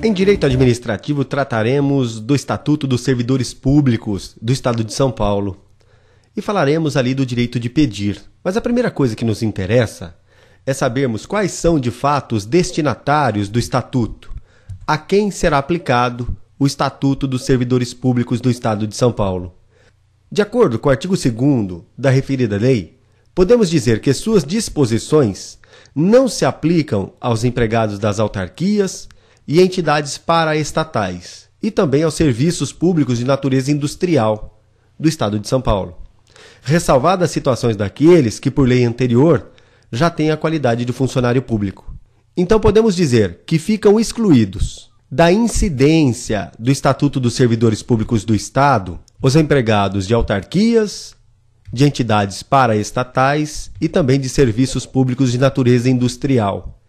Em direito administrativo, trataremos do Estatuto dos Servidores Públicos do Estado de São Paulo e falaremos ali do direito de pedir. Mas a primeira coisa que nos interessa é sabermos quais são, de fato, os destinatários do Estatuto, a quem será aplicado o Estatuto dos Servidores Públicos do Estado de São Paulo. De acordo com o artigo 2º da referida lei, podemos dizer que suas disposições não se aplicam aos empregados das autarquias e entidades paraestatais, e também aos serviços públicos de natureza industrial do Estado de São Paulo, ressalvadas as situações daqueles que, por lei anterior, já têm a qualidade de funcionário público. Então podemos dizer que ficam excluídos da incidência do Estatuto dos Servidores Públicos do Estado os empregados de autarquias, de entidades paraestatais e também de serviços públicos de natureza industrial.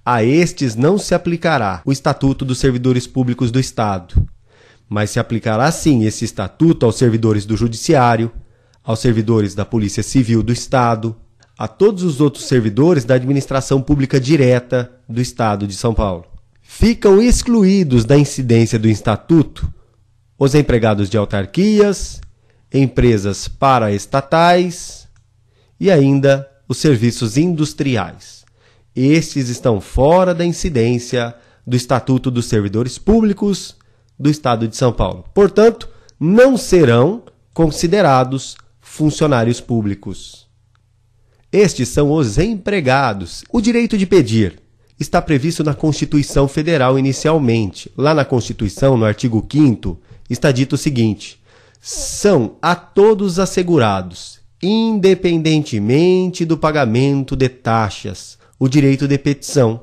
A estes não se aplicará o Estatuto dos Servidores Públicos do Estado, mas se aplicará sim esse estatuto aos servidores do Judiciário, aos servidores da Polícia Civil do Estado, a todos os outros servidores da Administração Pública Direta do Estado de São Paulo. Ficam excluídos da incidência do Estatuto os empregados de autarquias, empresas paraestatais e ainda os serviços industriais. Estes estão fora da incidência do Estatuto dos Servidores Públicos do Estado de São Paulo. Portanto, não serão considerados funcionários públicos. Estes são os empregados. O direito de pedir está previsto na Constituição Federal inicialmente. Lá na Constituição, no artigo 5º, está dito o seguinte: são a todos assegurados, independentemente do pagamento de taxas, o direito de petição.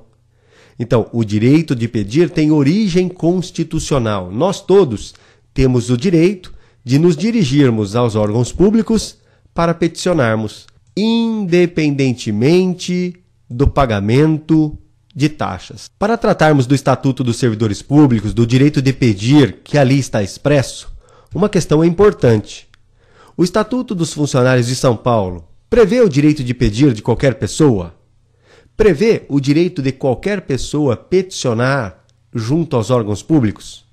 Então, o direito de pedir tem origem constitucional. Nós todos temos o direito de nos dirigirmos aos órgãos públicos para peticionarmos, independentemente do pagamento de taxas. Para tratarmos do Estatuto dos Servidores Públicos, do direito de pedir, que ali está expresso, uma questão é importante. O Estatuto dos Funcionários de São Paulo prevê o direito de pedir de qualquer pessoa? Prevê o direito de qualquer pessoa peticionar junto aos órgãos públicos?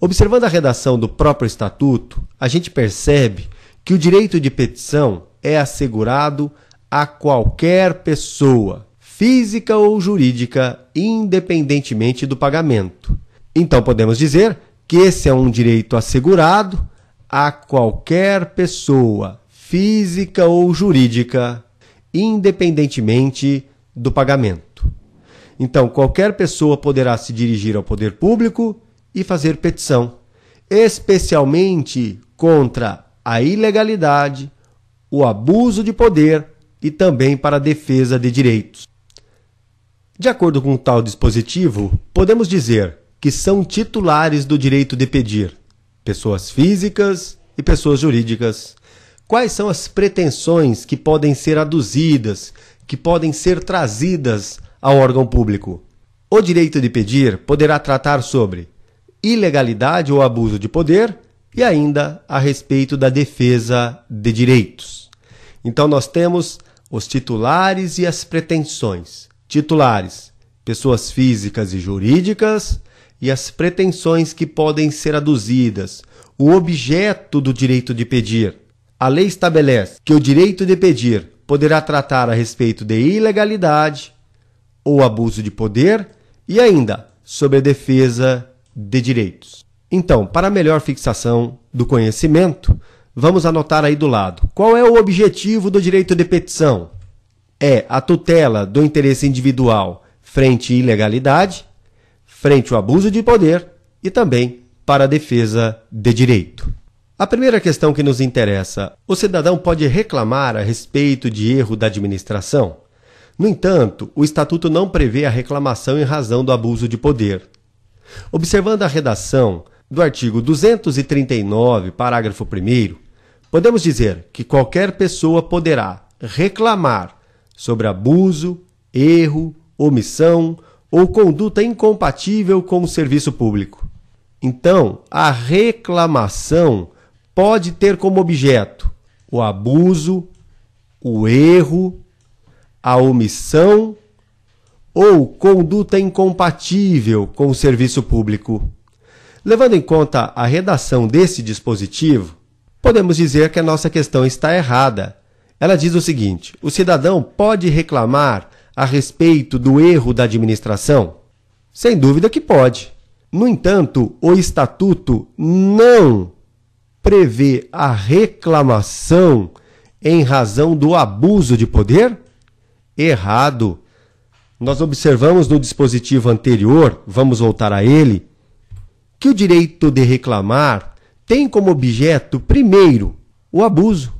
Observando a redação do próprio Estatuto, a gente percebe que o direito de petição é assegurado a qualquer pessoa, física ou jurídica, independentemente do pagamento. Então podemos dizer que esse é um direito assegurado a qualquer pessoa, física ou jurídica, independentemente do pagamento. Então, qualquer pessoa poderá se dirigir ao poder público e fazer petição, especialmente contra a ilegalidade, o abuso de poder e também para a defesa de direitos. De acordo com tal dispositivo, podemos dizer que são titulares do direito de pedir pessoas físicas e pessoas jurídicas. Quais são as pretensões que podem ser aduzidas, que podem ser trazidas ao órgão público? O direito de pedir poderá tratar sobre ilegalidade ou abuso de poder e ainda a respeito da defesa de direitos. Então nós temos os titulares e as pretensões. Titulares, pessoas físicas e jurídicas, e as pretensões que podem ser aduzidas, o objeto do direito de pedir. A lei estabelece que o direito de pedir poderá tratar a respeito de ilegalidade ou abuso de poder e ainda sobre a defesa de direitos. Então, para melhor fixação do conhecimento, vamos anotar aí do lado. Qual é o objetivo do direito de petição? É a tutela do interesse individual frente à ilegalidade, frente ao abuso de poder e também para a defesa de direito. A primeira questão que nos interessa: o cidadão pode reclamar a respeito de erro da administração? No entanto, o Estatuto não prevê a reclamação em razão do abuso de poder. Observando a redação do artigo 239, parágrafo 1º, podemos dizer que qualquer pessoa poderá reclamar sobre abuso, erro, omissão ou conduta incompatível com o serviço público. Então, a reclamação pode ter como objeto o abuso, o erro, a omissão ou conduta incompatível com o serviço público. Levando em conta a redação desse dispositivo, podemos dizer que a nossa questão está errada. Ela diz o seguinte: o cidadão pode reclamar a respeito do erro da administração? Sem dúvida que pode. No entanto, o Estatuto não prevê a reclamação em razão do abuso de poder? Errado. Nós observamos no dispositivo anterior, vamos voltar a ele, que o direito de reclamar tem como objeto, primeiro, o abuso.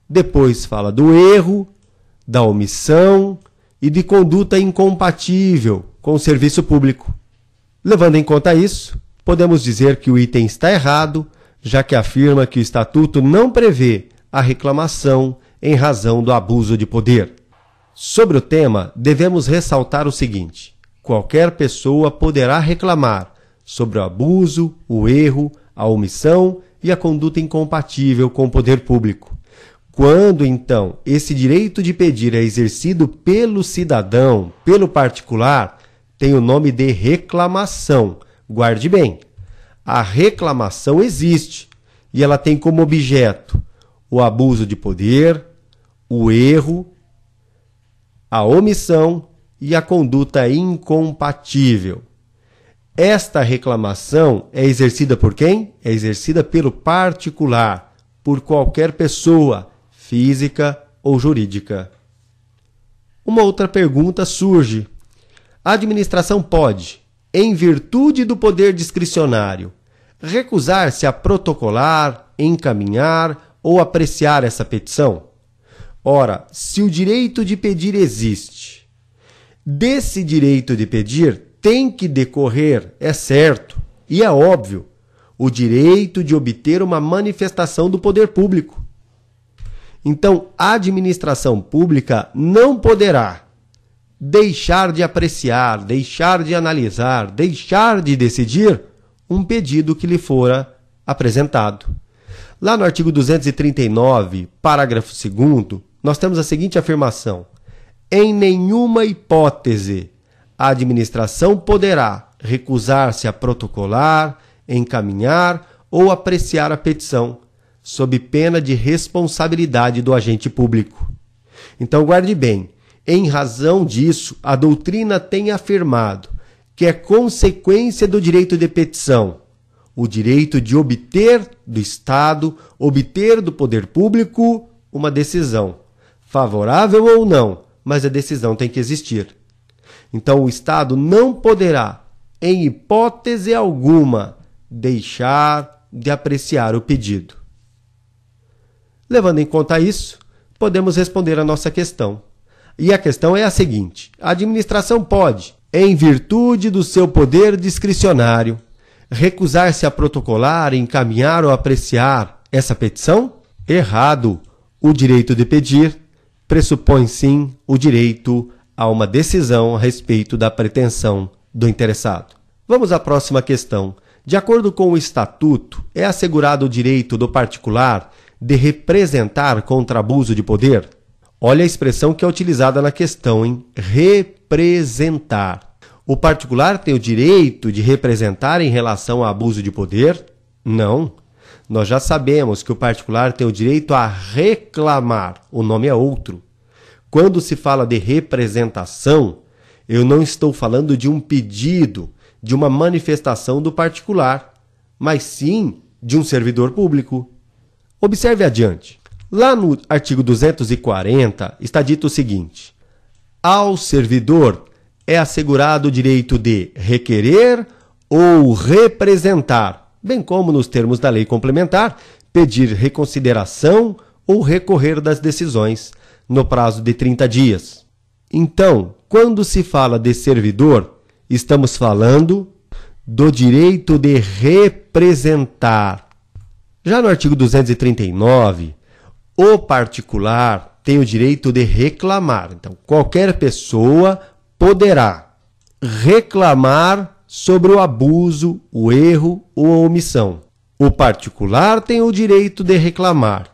Depois fala do erro, da omissão e de conduta incompatível com o serviço público. Levando em conta isso, podemos dizer que o item está errado, já que afirma que o Estatuto não prevê a reclamação em razão do abuso de poder. Sobre o tema, devemos ressaltar o seguinte: qualquer pessoa poderá reclamar sobre o abuso, o erro, a omissão e a conduta incompatível com o poder público. Quando, então, esse direito de pedir é exercido pelo cidadão, pelo particular, tem o nome de reclamação. Guarde bem, a reclamação existe e ela tem como objeto o abuso de poder, o erro, a omissão e a conduta incompatível. Esta reclamação é exercida por quem? É exercida pelo particular, por qualquer pessoa, física ou jurídica. Uma outra pergunta surge: a administração pode, em virtude do poder discricionário, recusar-se a protocolar, encaminhar ou apreciar essa petição? Ora, se o direito de pedir existe, desse direito de pedir tem que decorrer, é certo e é óbvio, o direito de obter uma manifestação do poder público. Então, a administração pública não poderá deixar de apreciar, deixar de analisar, deixar de decidir um pedido que lhe fora apresentado. Lá no artigo 239, parágrafo 2º, nós temos a seguinte afirmação: em nenhuma hipótese a administração poderá recusar-se a protocolar, encaminhar ou apreciar a petição, sob pena de responsabilidade do agente público. Então, guarde bem, em razão disso, a doutrina tem afirmado que é consequência do direito de petição o direito de obter do Estado, obter do poder público uma decisão, favorável ou não, mas a decisão tem que existir. Então, o Estado não poderá, em hipótese alguma, deixar de apreciar o pedido. Levando em conta isso, podemos responder a nossa questão. E a questão é a seguinte: a administração pode, em virtude do seu poder discricionário, recusar-se a protocolar, encaminhar ou apreciar essa petição? Errado. O direito de pedir pressupõe, sim, o direito a uma decisão a respeito da pretensão do interessado. Vamos à próxima questão. De acordo com o Estatuto, é assegurado o direito do particular de representar contra abuso de poder? Olha a expressão que é utilizada na questão, hein? Representar. O particular tem o direito de representar em relação a abuso de poder? Não. Nós já sabemos que o particular tem o direito a reclamar. O nome é outro. Quando se fala de representação, eu não estou falando de um pedido, de uma manifestação do particular, mas sim de um servidor público. Observe adiante. Lá no artigo 240 está dito o seguinte: ao servidor é assegurado o direito de requerer ou representar, bem como nos termos da lei complementar, pedir reconsideração ou recorrer das decisões no prazo de 30 dias. Então, quando se fala de servidor, estamos falando do direito de representar. Já no artigo 239, o particular tem o direito de reclamar. Então, qualquer pessoa poderá reclamar sobre o abuso, o erro ou a omissão. O particular tem o direito de reclamar.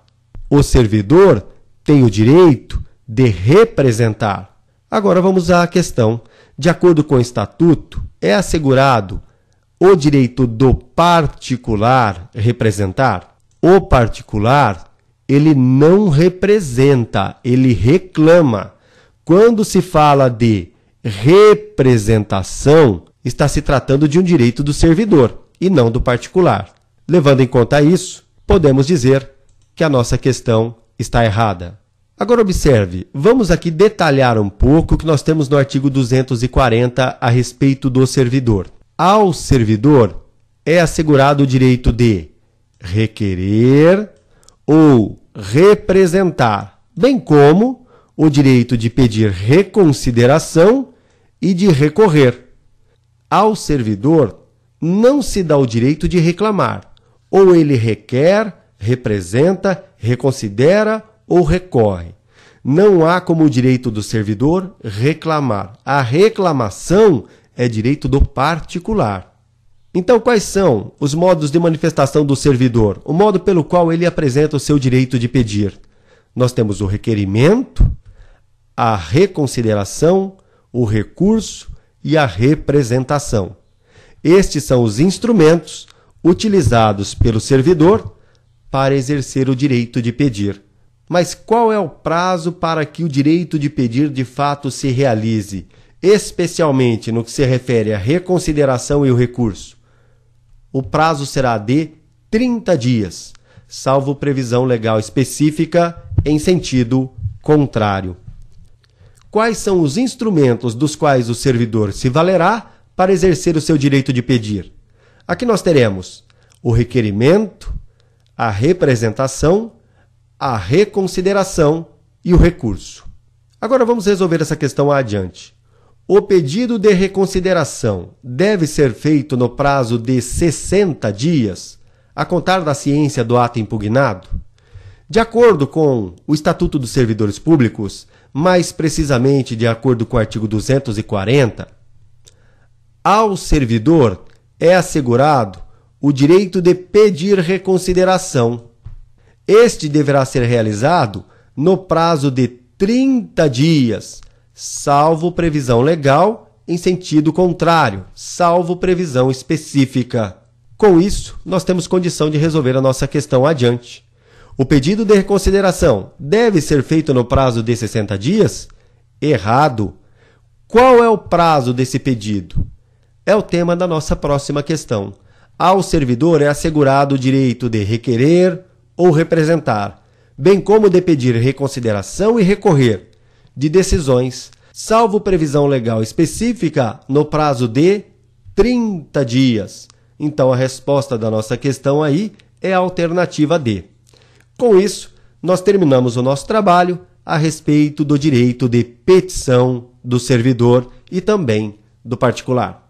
O servidor tem o direito de representar. Agora vamos à questão. De acordo com o Estatuto, é assegurado o direito do particular representar. O particular, ele não representa, ele reclama. Quando se fala de representação, está se tratando de um direito do servidor e não do particular. Levando em conta isso, podemos dizer que a nossa questão está errada. Agora observe, vamos aqui detalhar um pouco o que nós temos no artigo 240 a respeito do servidor. Ao servidor é assegurado o direito de requerer ou representar, bem como o direito de pedir reconsideração e de recorrer. Ao servidor não se dá o direito de reclamar, ou ele requer, representa, reconsidera ou recorre. Não há como direito do servidor reclamar. A reclamação é direito do particular. Então, quais são os modos de manifestação do servidor? O modo pelo qual ele apresenta o seu direito de pedir. Nós temos o requerimento, a reconsideração, o recurso e a representação. Estes são os instrumentos utilizados pelo servidor para exercer o direito de pedir. Mas qual é o prazo para que o direito de pedir de fato se realize, especialmente no que se refere à reconsideração e o recurso? O prazo será de 30 dias, salvo previsão legal específica em sentido contrário. Quais são os instrumentos dos quais o servidor se valerá para exercer o seu direito de pedir? Aqui nós teremos o requerimento, a representação, a reconsideração e o recurso. Agora vamos resolver essa questão adiante. O pedido de reconsideração deve ser feito no prazo de 60 dias, a contar da ciência do ato impugnado? De acordo com o Estatuto dos Servidores Públicos, mais precisamente de acordo com o artigo 240, ao servidor é assegurado o direito de pedir reconsideração. Este deverá ser realizado no prazo de 30 dias, salvo previsão legal em sentido contrário, salvo previsão específica. Com isso, nós temos condição de resolver a nossa questão adiante. O pedido de reconsideração deve ser feito no prazo de 60 dias? Errado. Qual é o prazo desse pedido? É o tema da nossa próxima questão. Ao servidor é assegurado o direito de requerer ou representar, bem como de pedir reconsideração e recorrer de decisões, salvo previsão legal específica, no prazo de 30 dias. Então, a resposta da nossa questão aí é a alternativa D. Com isso, nós terminamos o nosso trabalho a respeito do direito de petição do servidor e também do particular.